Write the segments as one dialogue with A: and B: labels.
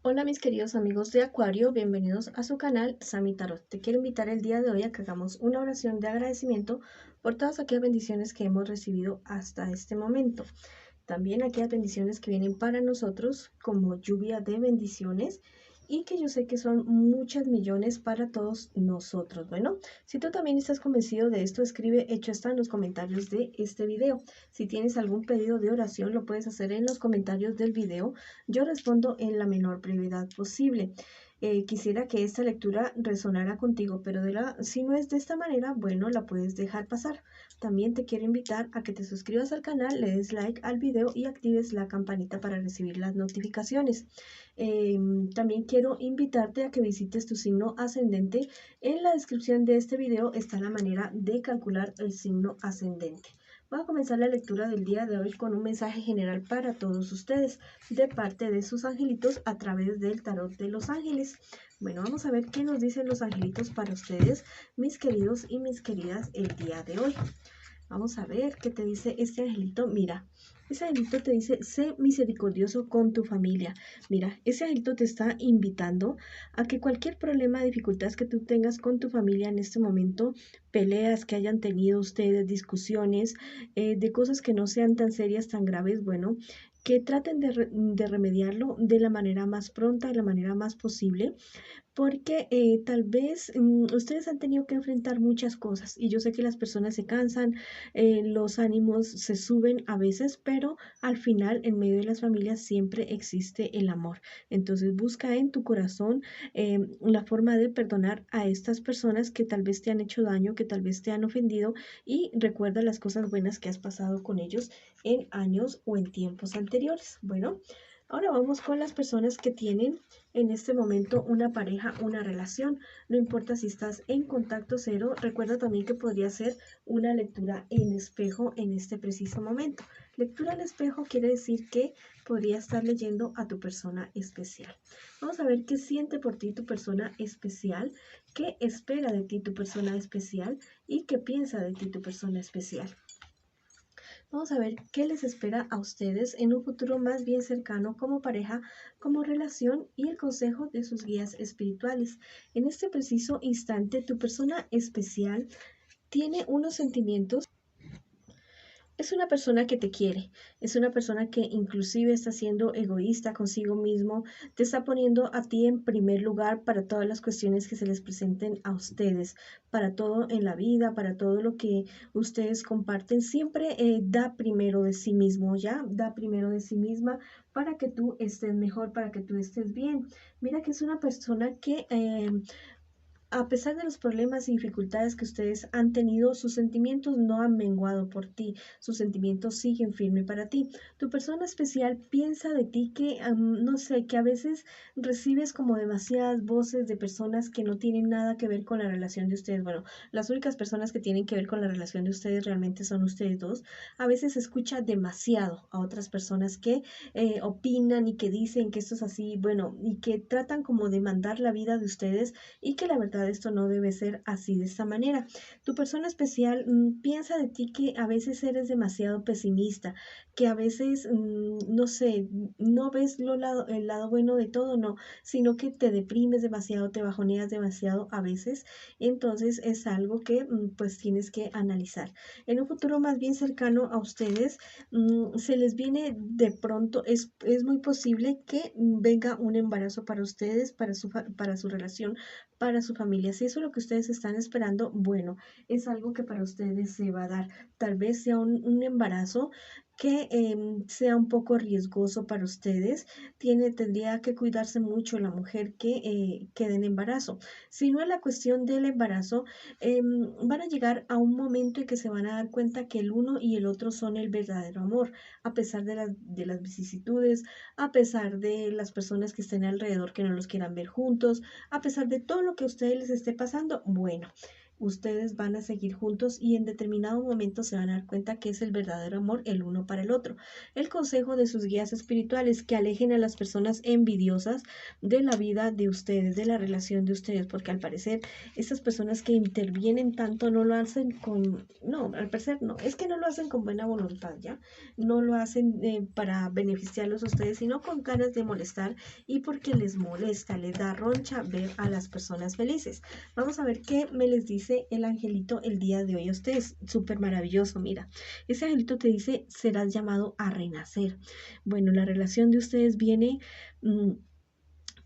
A: Hola mis queridos amigos de Acuario, bienvenidos a su canal Sami Tarot. Te quiero invitar el día de hoy a que hagamos una oración de agradecimiento por todas aquellas bendiciones que hemos recibido hasta este momento. También aquellas bendiciones que vienen para nosotros como lluvia de bendiciones y que yo sé que son muchas millones para todos nosotros. Bueno, si tú también estás convencido de esto, escribe hecho está en los comentarios de este video. Si tienes algún pedido de oración, lo puedes hacer en los comentarios del video. Yo respondo en la menor brevedad posible. Quisiera que esta lectura resonara contigo, pero si no es de esta manera, bueno, la puedes dejar pasar. También te quiero invitar a que te suscribas al canal, le des like al video y actives la campanita para recibir las notificaciones. También quiero invitarte a que visites tu signo ascendente. En la descripción de este video está la manera de calcular el signo ascendente. Voy a comenzar la lectura del día de hoy con un mensaje general para todos ustedes de parte de sus angelitos a través del tarot de los ángeles. Bueno, vamos a ver qué nos dicen los angelitos para ustedes, mis queridos y mis queridas, el día de hoy. Vamos a ver qué te dice este angelito. Mira, ese angelito te dice, sé misericordioso con tu familia. Mira, ese angelito te está invitando a que cualquier problema, dificultad que tú tengas con tu familia en este momento, peleas que hayan tenido ustedes, discusiones, de cosas que no sean tan serias, tan graves, bueno, que traten de remediarlo de la manera más pronta, de la manera más posible, porque tal vez ustedes han tenido que enfrentar muchas cosas y yo sé que las personas se cansan, los ánimos se suben a veces, pero al final en medio de las familias siempre existe el amor. Entonces busca en tu corazón la forma de perdonar a estas personas que tal vez te han hecho daño, que tal vez te han ofendido y recuerda las cosas buenas que has pasado con ellos en años o en tiempos anteriores. Bueno, ahora vamos con las personas que tienen en este momento una pareja, una relación. No importa si estás en contacto cero, recuerda también que podría ser una lectura en espejo en este preciso momento. Lectura en espejo quiere decir que podría estar leyendo a tu persona especial. Vamos a ver qué siente por ti tu persona especial, qué espera de ti tu persona especial y qué piensa de ti tu persona especial. Vamos a ver qué les espera a ustedes en un futuro más bien cercano como pareja, como relación y el consejo de sus guías espirituales. En este preciso instante, tu persona especial tiene unos sentimientos. Es una persona que te quiere, es una persona que inclusive está siendo egoísta consigo mismo, te está poniendo a ti en primer lugar para todas las cuestiones que se les presenten a ustedes, para todo en la vida, para todo lo que ustedes comparten, siempre da primero de sí mismo, ¿ya? Da primero de sí misma para que tú estés mejor, para que tú estés bien. Mira que es una persona que a pesar de los problemas y dificultades que ustedes han tenido, sus sentimientos no han menguado por ti, sus sentimientos siguen firmes para ti. Tu persona especial piensa de ti que, no sé, que a veces recibes como demasiadas voces de personas que no tienen nada que ver con la relación de ustedes. Bueno, las únicas personas que tienen que ver con la relación de ustedes realmente son ustedes dos. A veces escucha demasiado a otras personas que opinan y que dicen que esto es así, bueno, y que tratan como de mandar la vida de ustedes y que la verdad esto no debe ser así de esta manera. Tu persona especial piensa de ti que a veces eres demasiado pesimista, que a veces, no sé, no ves el lado bueno de todo, no, sino que te deprimes demasiado, te bajoneas demasiado a veces. Entonces es algo que pues tienes que analizar. En un futuro más bien cercano a ustedes, se les viene de pronto, es muy posible que venga un embarazo para ustedes, para su relación, para su familia. Si eso es lo que ustedes están esperando, bueno, es algo que para ustedes se va a dar. Tal vez sea un embarazo que sea un poco riesgoso para ustedes. Tendría que cuidarse mucho la mujer que quede en embarazo. Si no es la cuestión del embarazo, van a llegar a un momento en que se van a dar cuenta que el uno y el otro son el verdadero amor, a pesar de las vicisitudes, a pesar de las personas que estén alrededor que no los quieran ver juntos, a pesar de todo lo que a ustedes les esté pasando. Bueno, ustedes van a seguir juntos y en determinado momento se van a dar cuenta que es el verdadero amor el uno para el otro. El consejo de sus guías espirituales: que alejen a las personas envidiosas de la vida de ustedes, de la relación de ustedes, porque al parecer estas personas que intervienen tanto no lo hacen con, no, al parecer no, es que no lo hacen con buena voluntad, ¿ya? No lo hacen para beneficiarlos a ustedes, sino con ganas de molestar y porque les molesta, les da roncha ver a las personas felices. Vamos a ver qué me les dice el angelito el día de hoy a ustedes. Súper maravilloso, mira. Ese angelito te dice: serás llamado a renacer. Bueno, la relación de ustedes viene...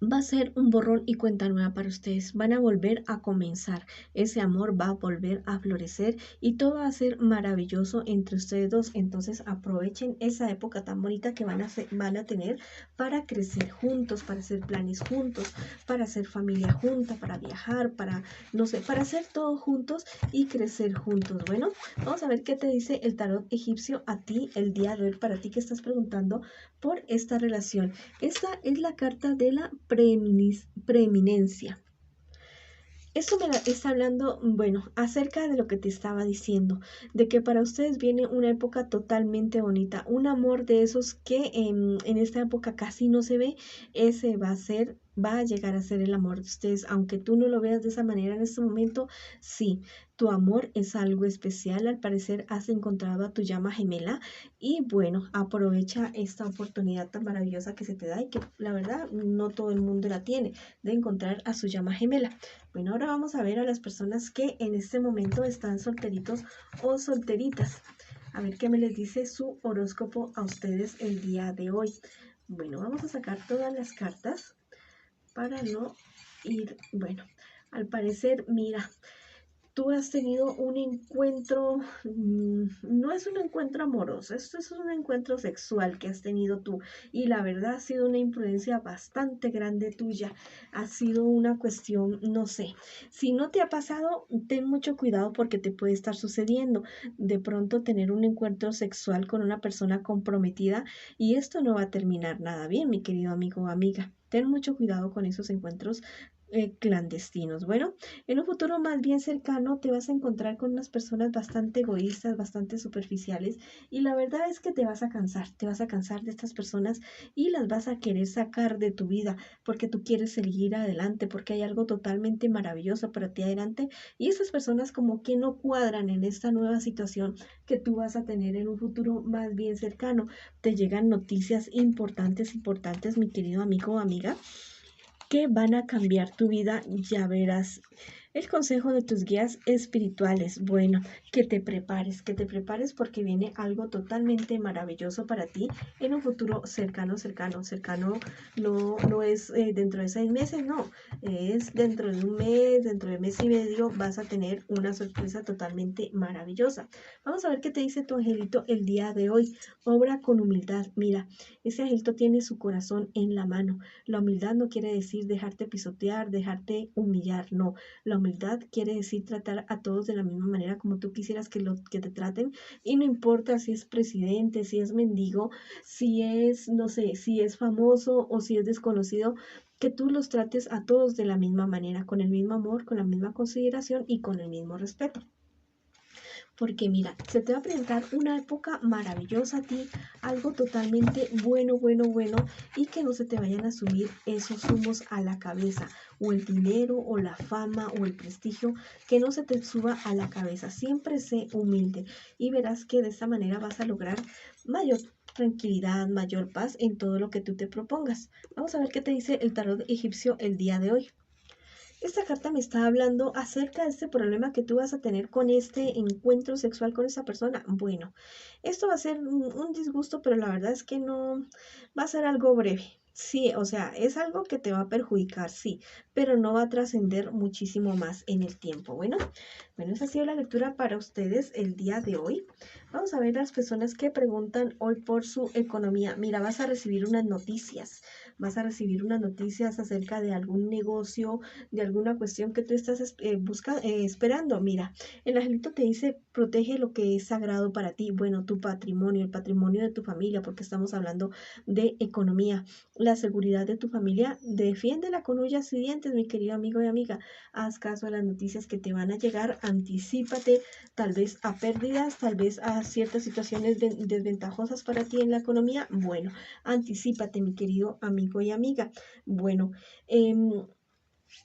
A: va a ser un borrón y cuenta nueva para ustedes. Van a volver a comenzar. Ese amor va a volver a florecer y todo va a ser maravilloso entre ustedes dos. Entonces aprovechen esa época tan bonita que van a tener para crecer juntos, para hacer planes juntos, para hacer familia junta, para viajar, para, no sé, para hacer todo juntos y crecer juntos. Bueno, vamos a ver qué te dice el tarot egipcio a ti el día de hoy, para ti que estás preguntando por esta relación. Esta es la carta de la preeminencia. Esto me está hablando, bueno, acerca de lo que te estaba diciendo, de que para ustedes viene una época totalmente bonita, un amor de esos que en esta época casi no se ve. Ese va a llegar a ser el amor de ustedes, aunque tú no lo veas de esa manera en este momento. Sí, tu amor es algo especial. Al parecer has encontrado a tu llama gemela y bueno, aprovecha esta oportunidad tan maravillosa que se te da y que la verdad no todo el mundo la tiene, de encontrar a su llama gemela. Bueno, ahora vamos a ver a las personas que en este momento están solteritos o solteritas. A ver qué me les dice su horóscopo a ustedes el día de hoy. Bueno, vamos a sacar todas las cartas para no ir, bueno, al parecer, mira, tú has tenido un encuentro, no es un encuentro amoroso, esto es un encuentro sexual que has tenido tú y la verdad ha sido una imprudencia bastante grande tuya, ha sido una cuestión, no sé, si no te ha pasado, ten mucho cuidado porque te puede estar sucediendo de pronto tener un encuentro sexual con una persona comprometida y esto no va a terminar nada bien, mi querido amigo o amiga. Ten mucho cuidado con esos encuentros clandestinos. Bueno, en un futuro más bien cercano te vas a encontrar con unas personas bastante egoístas, bastante superficiales y la verdad es que te vas a cansar de estas personas y las vas a querer sacar de tu vida porque tú quieres seguir adelante, porque hay algo totalmente maravilloso para ti adelante y esas personas como que no cuadran en esta nueva situación que tú vas a tener en un futuro más bien cercano. Te llegan noticias importantes, mi querido amigo o amiga, que van a cambiar tu vida, ya verás. El consejo de tus guías espirituales, bueno, que te prepares porque viene algo totalmente maravilloso para ti en un futuro cercano, no es dentro de 6 meses, no, es dentro de un mes, dentro de mes y medio vas a tener una sorpresa totalmente maravillosa. Vamos a ver qué te dice tu angelito el día de hoy. Obra con humildad, mira, ese angelito tiene su corazón en la mano. La humildad no quiere decir dejarte pisotear, dejarte humillar, no. La humildad quiere decir tratar a todos de la misma manera como tú quisieras que te traten y no importa si es presidente, si es mendigo, si es, no sé, si es famoso o si es desconocido, que tú los trates a todos de la misma manera, con el mismo amor, con la misma consideración y con el mismo respeto. Porque mira, se te va a presentar una época maravillosa a ti, algo totalmente bueno, y que no se te vayan a subir esos humos a la cabeza, o el dinero, o la fama, o el prestigio, que no se te suba a la cabeza. Siempre sé humilde y verás que de esta manera vas a lograr mayor tranquilidad, mayor paz en todo lo que tú te propongas. Vamos a ver qué te dice el tarot egipcio el día de hoy. Esta carta me está hablando acerca de este problema que tú vas a tener con este encuentro sexual con esa persona. Bueno, esto va a ser un disgusto, pero la verdad es que no va a ser algo breve. Sí, o sea, es algo que te va a perjudicar, sí, pero no va a trascender muchísimo más en el tiempo. Bueno, esa ha sido la lectura para ustedes el día de hoy. Vamos a ver las personas que preguntan hoy por su economía. Mira, vas a recibir unas noticias acerca de algún negocio, de alguna cuestión que tú estás esperando. Mira, el angelito te dice, protege lo que es sagrado para ti. Bueno, tu patrimonio, el patrimonio de tu familia, porque estamos hablando de economía. La seguridad de tu familia, defiéndela con uñas y dientes, mi querido amigo y amiga. Haz caso a las noticias que te van a llegar, anticípate tal vez a pérdidas, tal vez a ciertas situaciones desventajosas para ti en la economía. Bueno, anticípate, mi querido amigo y amiga. Bueno, eh,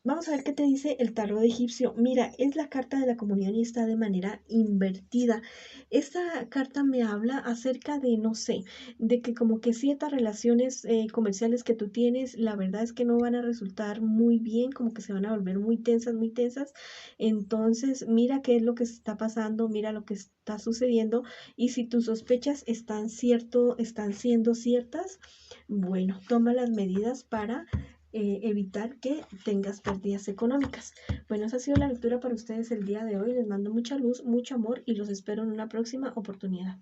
A: vamos a ver qué te dice el tarot egipcio. Mira, es la carta de la comunión y está de manera invertida. Esta carta me habla acerca de, no sé, de que como que ciertas relaciones comerciales que tú tienes, la verdad es que no van a resultar muy bien, como que se van a volver muy tensas, muy tensas. Entonces, mira qué es lo que está pasando, mira lo que está sucediendo y si tus sospechas están siendo ciertas, bueno, toma las medidas para evitar que tengas pérdidas económicas. Bueno, esa ha sido la lectura para ustedes el día de hoy. Les mando mucha luz, mucho amor y los espero en una próxima oportunidad.